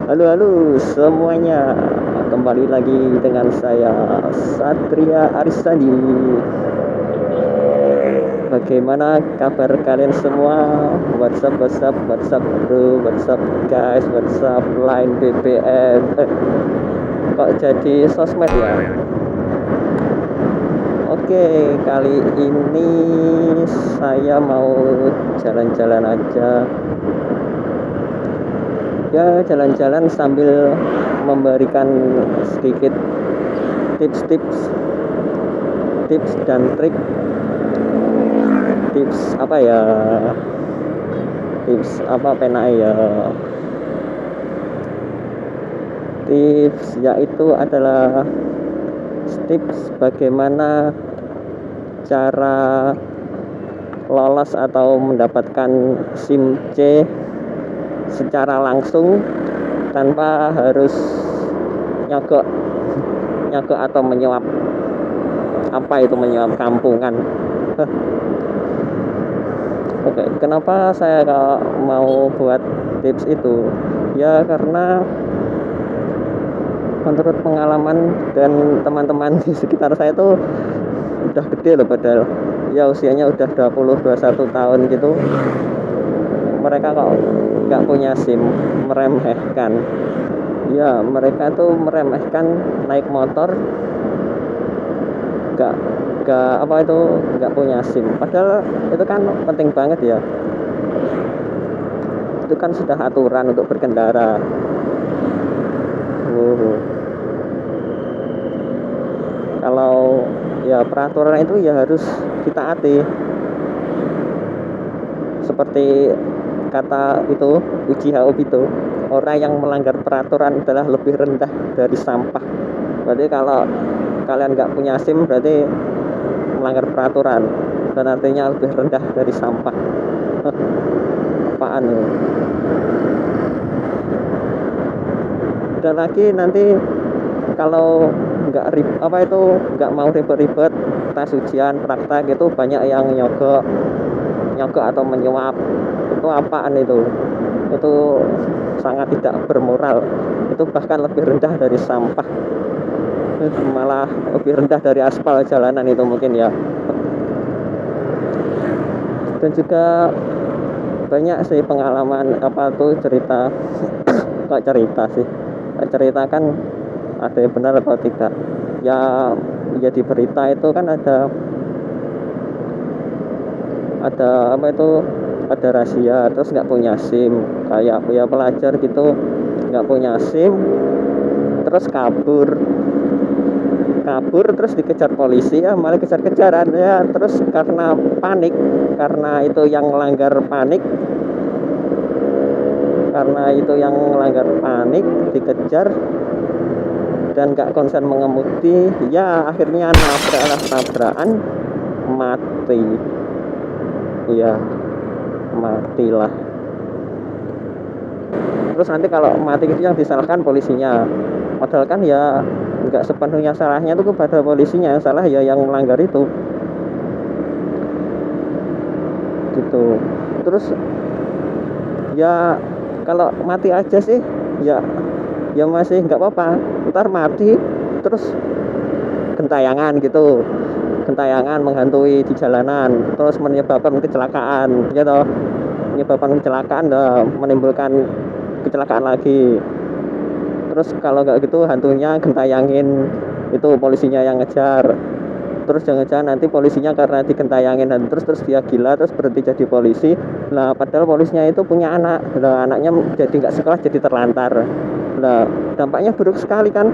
Halo, halo semuanya. Kembali lagi dengan saya Satria Arisandi. Bagaimana kabar kalian semua? WhatsApp bro, WhatsApp guys, WhatsApp line BBM. Kok jadi sosmed ya? Oke, kali ini saya mau jalan-jalan aja. Ya, jalan-jalan sambil memberikan sedikit tips dan trik. Tips apa ya? Tips apa pena ya? Tips yaitu adalah tips bagaimana cara lolos atau mendapatkan SIM C secara langsung tanpa harus nyogok atau menyuap. Apa itu menyuap? Kampungan. Oke, kenapa saya mau buat tips itu? Ya karena menurut pengalaman dan teman-teman di sekitar saya itu udah gede loh, padahal ya usianya udah 20-21 tahun gitu, mereka kok nggak punya SIM. Meremehkan. Ya mereka tuh meremehkan naik motor nggak apa itu nggak punya SIM, padahal itu kan penting banget ya. Itu kan sudah aturan untuk berkendara. Kalau ya peraturan itu ya harus ditaati. Seperti kata itu Uji Haup itu, orang yang melanggar peraturan adalah lebih rendah dari sampah. Berarti kalau kalian nggak punya SIM berarti melanggar peraturan, dan artinya lebih rendah dari sampah. Apaan ya? Dan lagi nanti kalau nggak mau ribet-ribet tes ujian praktek itu banyak yang nyogok atau menyuap. Itu apaan itu sangat tidak bermoral. Itu bahkan lebih rendah dari sampah, malah lebih rendah dari aspal jalanan itu mungkin ya. Dan juga banyak sih pengalaman cerita kok cerita sih, ceritakan ada yang benar atau tidak ya. Di berita itu kan ada ada rahasia terus nggak punya SIM, kayak ya pelajar gitu nggak punya SIM terus kabur terus dikejar polisi, ya malah kejar-kejaran ya, terus karena panik, karena itu yang melanggar panik dikejar dan gak konsen mengemudi, ya akhirnya tabrakan mati. Iya, matilah. Terus nanti kalau mati itu yang disalahkan polisinya, padahal kan ya nggak sepenuhnya salahnya itu kepada polisinya, yang salah ya yang melanggar itu gitu. Terus ya kalau mati aja sih ya masih nggak apa-apa, ntar mati terus gentayangan menghantui di jalanan, terus menyebabkan kecelakaan gitu, menimbulkan kecelakaan lagi. Terus kalau nggak gitu hantunya gentayangin, itu polisinya yang ngejar. Terus jangan-jangan nanti polisinya karena digentayangin dan terus dia gila terus berhenti jadi polisi. Nah padahal polisinya itu punya anak, nah anaknya jadi nggak sekolah, jadi terlantar. Nah dampaknya buruk sekali kan.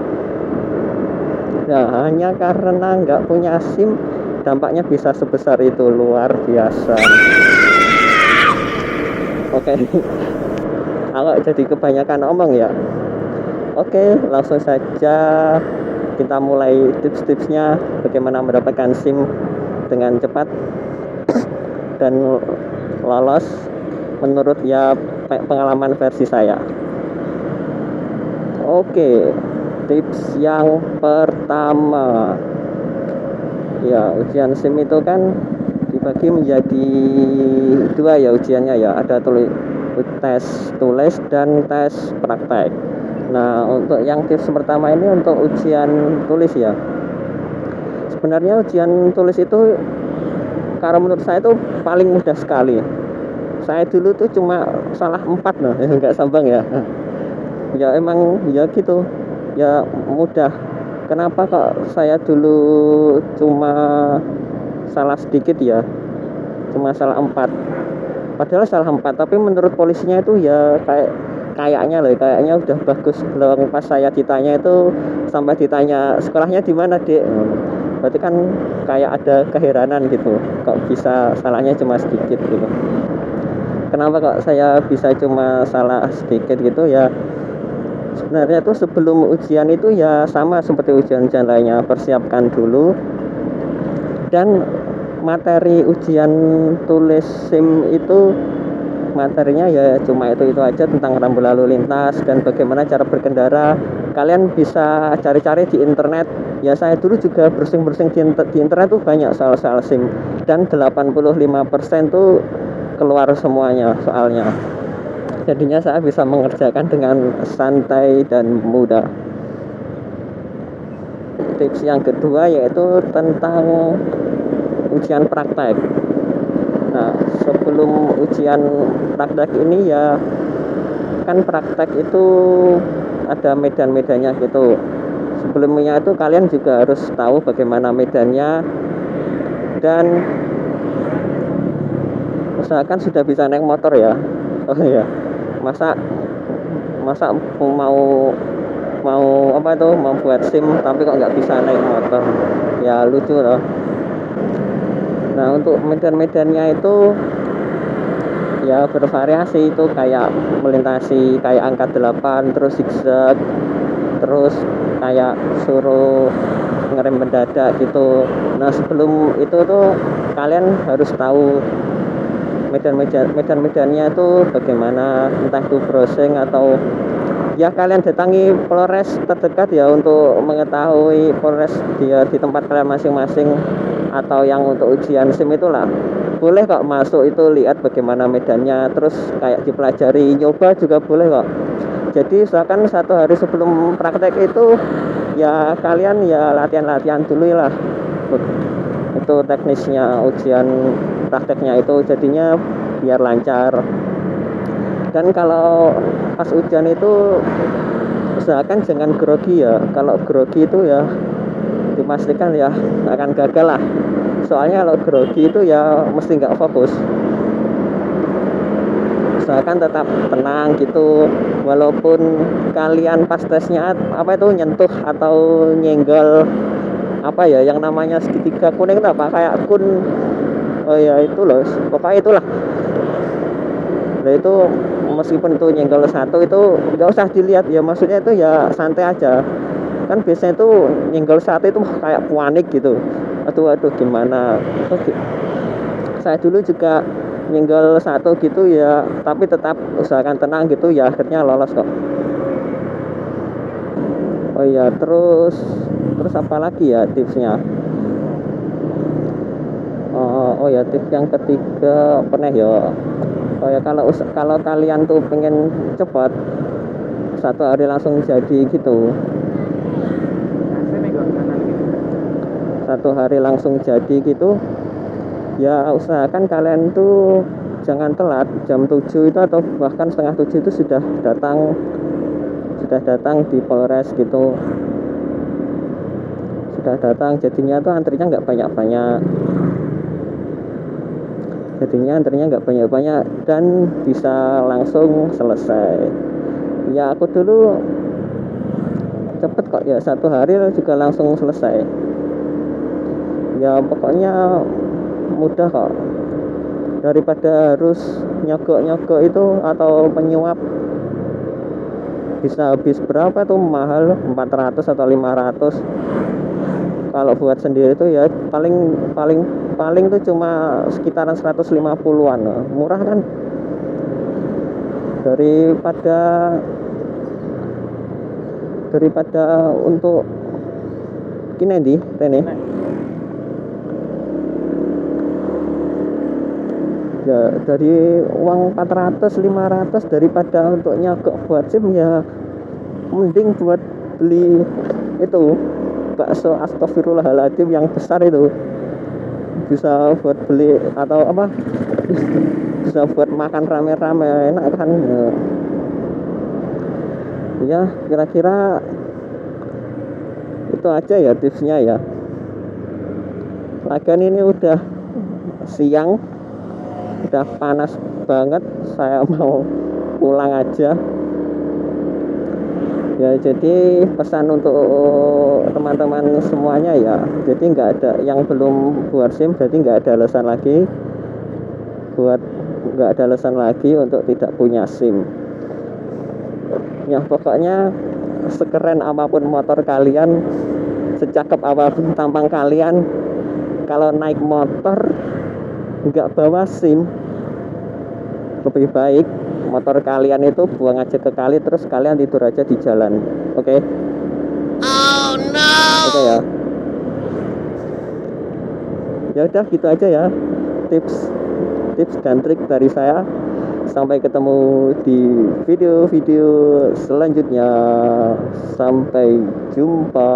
Nah hanya karena nggak punya SIM dampaknya bisa sebesar itu, luar biasa. Oke. Kalau jadi kebanyakan omong ya. Oke, langsung saja kita mulai tips-tipsnya bagaimana mendapatkan SIM dengan cepat dan lolos menurut ya pengalaman versi saya. Oke, tips yang pertama ya, ujian SIM itu kan dibagi menjadi dua ya ujiannya ya, ada tes tulis dan tes praktek. Nah, untuk yang tips pertama ini untuk ujian tulis ya. Sebenarnya ujian tulis itu kalau menurut saya itu paling mudah sekali. Saya dulu tuh cuma salah 4 loh, ya nggak sambang ya. Ya emang ya gitu, ya mudah. Kenapa kok saya dulu cuma salah sedikit ya, cuma salah 4. Padahal salah 4, tapi menurut polisinya itu ya kayaknya udah bagus. Belum pas saya ditanya itu, sampai ditanya sekolahnya di mana dek, berarti kan kayak ada keheranan gitu, kok bisa salahnya cuma sedikit gitu. Kenapa kok saya bisa cuma salah sedikit gitu ya, sebenarnya tuh sebelum ujian itu ya sama seperti ujian-ujian lainnya, persiapkan dulu. Dan materi ujian tulis SIM itu materinya ya cuma itu aja, tentang rambu lalu lintas dan bagaimana cara berkendara. Kalian bisa cari-cari di internet. Ya saya dulu juga browsing-browsing di internet tuh banyak soal-soal SIM, dan 85% tuh keluar semuanya soalnya. Jadinya saya bisa mengerjakan dengan santai dan mudah. Tips yang kedua yaitu tentang ujian praktek. Nah, sebelum ujian praktek ini ya, kan praktek itu ada medan-medannya gitu. Sebelumnya itu kalian juga harus tahu bagaimana medannya, dan usahakan sudah bisa naik motor ya. Oh iya, masa masa mau mau apa itu, mau buat SIM tapi kok nggak bisa naik motor, ya lucu loh. Nah, untuk medan-medannya itu ya bervariasi, itu kayak melintasi kayak angka 8, terus zigzag, terus kayak suruh ngerem mendadak gitu. Nah, sebelum itu tuh kalian harus tahu medan-medannya itu bagaimana, entah itu browsing atau ya kalian datangi Polres terdekat ya, untuk mengetahui Polres dia di tempat kalian masing-masing. Atau yang untuk ujian SIM itulah boleh kok masuk itu, lihat bagaimana medannya, terus kayak dipelajari, nyoba juga boleh kok. Jadi usahakan 1 hari sebelum praktek itu ya kalian ya latihan-latihan dulu lah. Itu teknisnya ujian prakteknya itu, jadinya biar lancar. Dan kalau pas ujian itu usahakan jangan grogi ya. Kalau grogi itu ya dipastikan ya akan gagal lah. Soalnya kalau grogi itu ya mesti nggak fokus. Usahakan tetap tenang gitu, walaupun kalian pas tesnya apa itu nyentuh atau nyenggol apa ya yang namanya segitiga kuning itu apa, kayak kun, oh ya itu loh, pokoknya itulah. Nah itu meskipun itu nyenggol satu itu nggak usah dilihat ya, maksudnya itu ya santai aja. Kan biasanya itu nyenggol satu itu kayak panik gitu, aduh gimana. Saya dulu juga nyenggol satu gitu ya, tapi tetap usahakan tenang gitu ya, akhirnya lolos kok. Oh iya, terus apa lagi ya tipsnya? Oh ya, tips yang ketiga pernah ya. Oh ya, kalau kalian tuh pengen cepat 1 hari langsung jadi gitu, 1 hari langsung jadi gitu, ya usahakan kalian tuh jangan telat. Jam 7 itu atau bahkan setengah 7 itu sudah datang di Polres gitu, sudah datang. Jadinya tuh antrinya nggak banyak-banyak dan bisa langsung selesai. Ya aku dulu cepet kok ya, 1 hari juga langsung selesai. Ya pokoknya mudah kok, daripada harus nyogok itu atau menyuap. Bisa habis berapa tuh, mahal 400 atau 500. Kalau buat sendiri tuh ya paling tuh cuma sekitaran 150-an, murah kan, daripada untuk kini di Rene. Ya dari uang 400 500 daripada untuk nyogok buat SIM ya mending buat beli itu bakso astagfirullahaladzim yang besar itu, bisa buat beli atau apa, bisa buat makan rame-rame, enak kan ya. Kira-kira itu aja ya tipsnya ya. Lagian ini udah siang, udah panas banget, saya mau pulang aja ya. Jadi pesan untuk teman-teman semuanya ya, jadi nggak ada yang belum buat SIM, jadi nggak ada alasan lagi untuk tidak punya SIM ya. Pokoknya sekeren apapun motor kalian, secakep apapun tampang kalian, kalau naik motor nggak bawa SIM, lebih baik motor kalian itu buang aja ke kali, terus kalian tidur aja di jalan. Oke? Oh no. Oke ya. Ya udah gitu aja ya, tips dan trik dari saya. Sampai ketemu di video-video selanjutnya. Sampai jumpa.